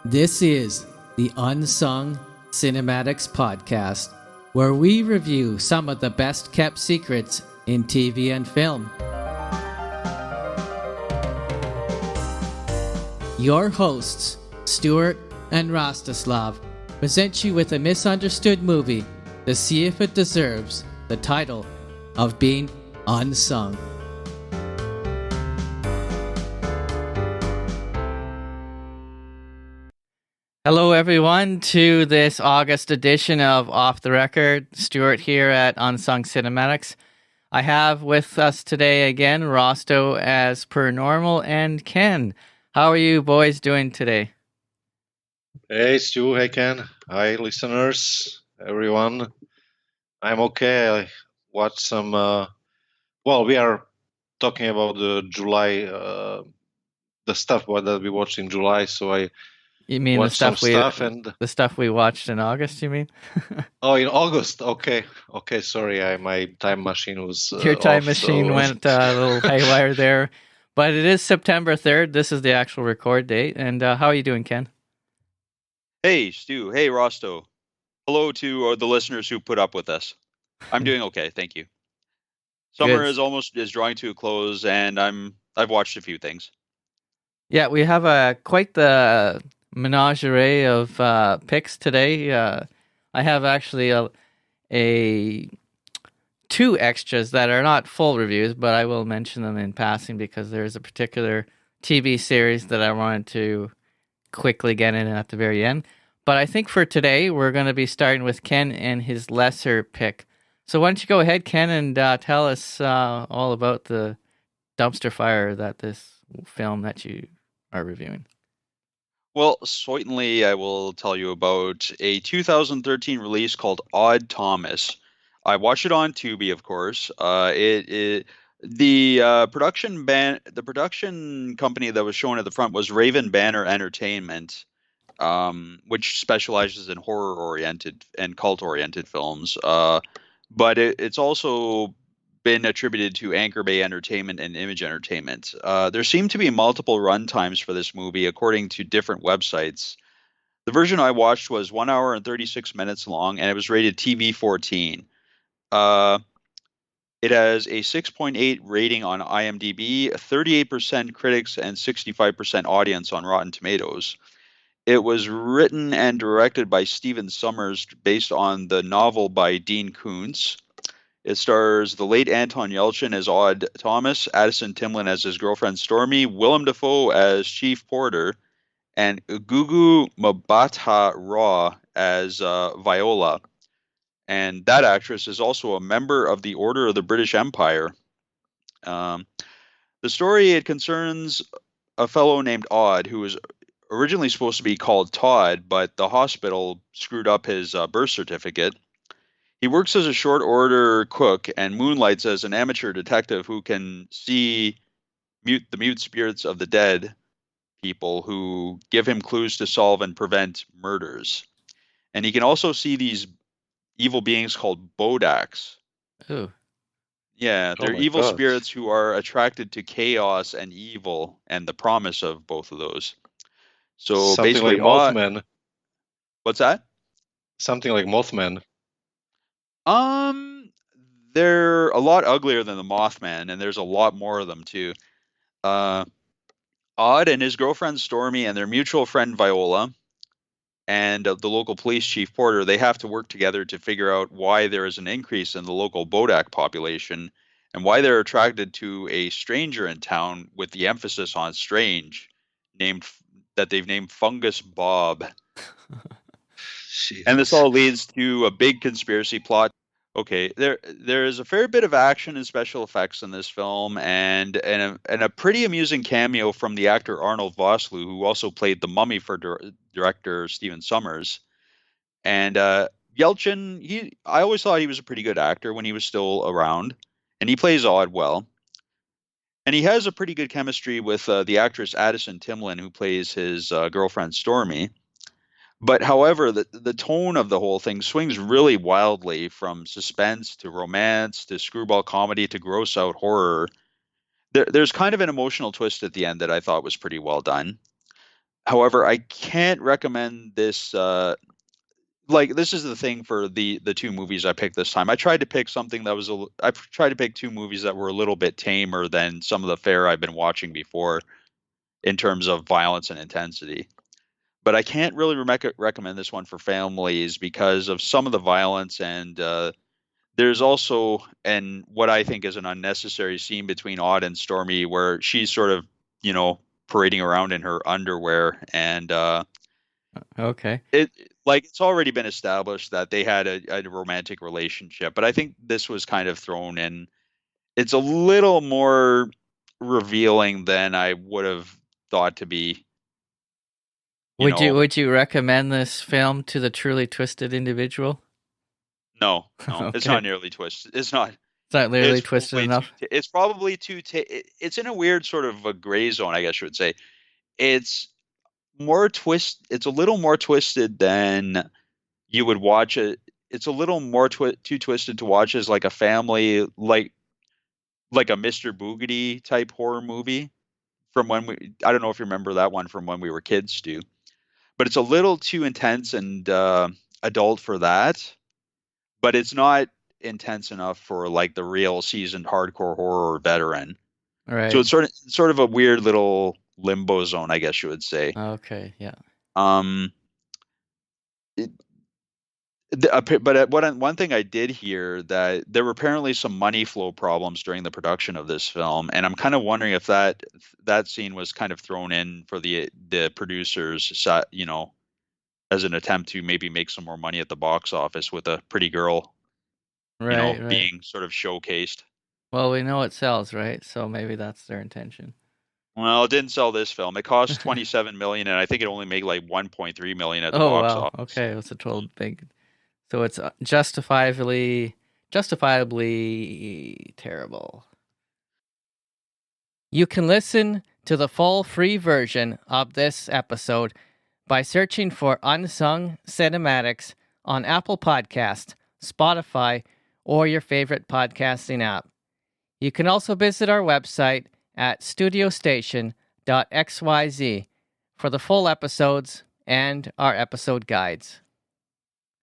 This is the Unsung Cinematics Podcast, where we review some of the best kept secrets in TV and film. Your hosts, Stuart and Rostislav, present you with a misunderstood movie to see if it deserves the title of being unsung. Hello everyone to this August edition of Off the Record. Stuart here at Unsung Cinematics. I have with us today again Rosto as per normal and Ken. How are you boys doing today? Hey Stu, hey Ken, hi listeners, everyone. I'm okay. I watched some. We are talking about the July, the stuff that we watched in July. So You mean watched the stuff and the stuff we watched in August? You mean? oh, in August. Okay. Sorry, my time machine was Your time off, machine went a little haywire there, but it is September 3rd. This is the actual record date. And how are you doing, Ken? Hey, Stu. Hey, Rosto. Hello to the listeners who put up with us. I'm doing okay, thank you. Summer is drawing to a close, and I've watched a few things. Yeah, we have quite the menagerie of picks today. I have actually a two extras that are not full reviews, but I will mention them in passing because there's a particular TV series that I wanted to quickly get in at the very end. But I think for today, we're going to be starting with Ken and his lesser pick. So why don't you go ahead, Ken, and tell us all about the dumpster fire that this film that you are reviewing. Well, certainly I will tell you about a 2013 release called Odd Thomas. I watched it on Tubi, of course. The production company that was shown at the front was Raven Banner Entertainment, which specializes in horror-oriented and cult-oriented films. But it's also been attributed to Anchor Bay Entertainment and Image Entertainment. There seem to be multiple run times for this movie, according to different websites. The version I watched was 1 hour and 36 minutes long, and it was rated TV-14. It has a 6.8 rating on IMDb, 38% critics, and 65% audience on Rotten Tomatoes. It was written and directed by Stephen Sommers, based on the novel by Dean Koontz. It stars the late Anton Yelchin as Odd Thomas, Addison Timlin as his girlfriend Stormy, Willem Dafoe as Chief Porter, and Gugu Mbatha-Raw as Viola. And that actress is also a member of the Order of the British Empire. The story, it concerns a fellow named Odd, who was originally supposed to be called Todd, but the hospital screwed up his birth certificate. He works as a short order cook and moonlights as an amateur detective who can see the mute spirits of the dead people who give him clues to solve and prevent murders. And he can also see these evil beings called Bodaks. Ooh. Yeah, they're evil spirits who are attracted to chaos and evil and the promise of both of those. So something basically, like Mothman. What's that? Something like Mothman. They're a lot uglier than the Mothman, and there's a lot more of them too. Odd and his girlfriend Stormy and their mutual friend Viola and the local police chief Porter, they have to work together to figure out why there is an increase in the local Bodak population and why they're attracted to a stranger in town, with the emphasis on strange, that they've named Fungus Bob. And this all leads to a big conspiracy plot. Okay, there is a fair bit of action and special effects in this film, and a pretty amusing cameo from the actor Arnold Vosloo, who also played the Mummy for director Stephen Sommers. And Yelchin, I always thought he was a pretty good actor when he was still around, and he plays Odd well. And he has a pretty good chemistry with the actress Addison Timlin, who plays his girlfriend Stormy. But however, the tone of the whole thing swings really wildly, from suspense to romance to screwball comedy to gross out horror. There's kind of an emotional twist at the end that I thought was pretty well done. However, I can't recommend this. Like, this is the thing for the two movies I picked this time. I tried to pick something that was I tried to pick two movies that were a little bit tamer than some of the fare I've been watching before in terms of violence and intensity. But I can't really recommend this one for families because of some of the violence, and there's also what I think is an unnecessary scene between Odd and Stormy where she's sort of, parading around in her underwear, and Okay. it's already been established that they had a romantic relationship, but I think this was kind of thrown in. It's a little more revealing than I would have thought to be. Would you recommend this film to the truly twisted individual? No, Okay. It's not nearly twisted. It's not. It's not literally twisted enough. It's probably too. It's in a weird sort of a gray zone, I guess you would say. It's more twist. It's a little more twisted than you would watch it. It's a little more too twisted to watch as like a family, like a Mr. Boogedy type horror movie from when we. I don't know if you remember that one from when we were kids, Stu. But it's a little too intense and adult for that. But it's not intense enough for like the real seasoned hardcore horror veteran. Right. So it's sort of a weird little limbo zone, I guess you would say. Okay, yeah. But one thing I did hear that there were apparently some money flow problems during the production of this film, and I'm kind of wondering if that scene was kind of thrown in for the producers, as an attempt to maybe make some more money at the box office with a pretty girl, Right. being sort of showcased. Well, we know it sells, right? So maybe that's their intention. Well, it didn't sell this film. It cost $27 million, and I think it only made like $1.3 million at the box office. Okay, it was a total big. So it's justifiably terrible. You can listen to the full free version of this episode by searching for Unsung Cinematics on Apple Podcast, Spotify, or your favorite podcasting app. You can also visit our website at studiostation.xyz for the full episodes and our episode guides.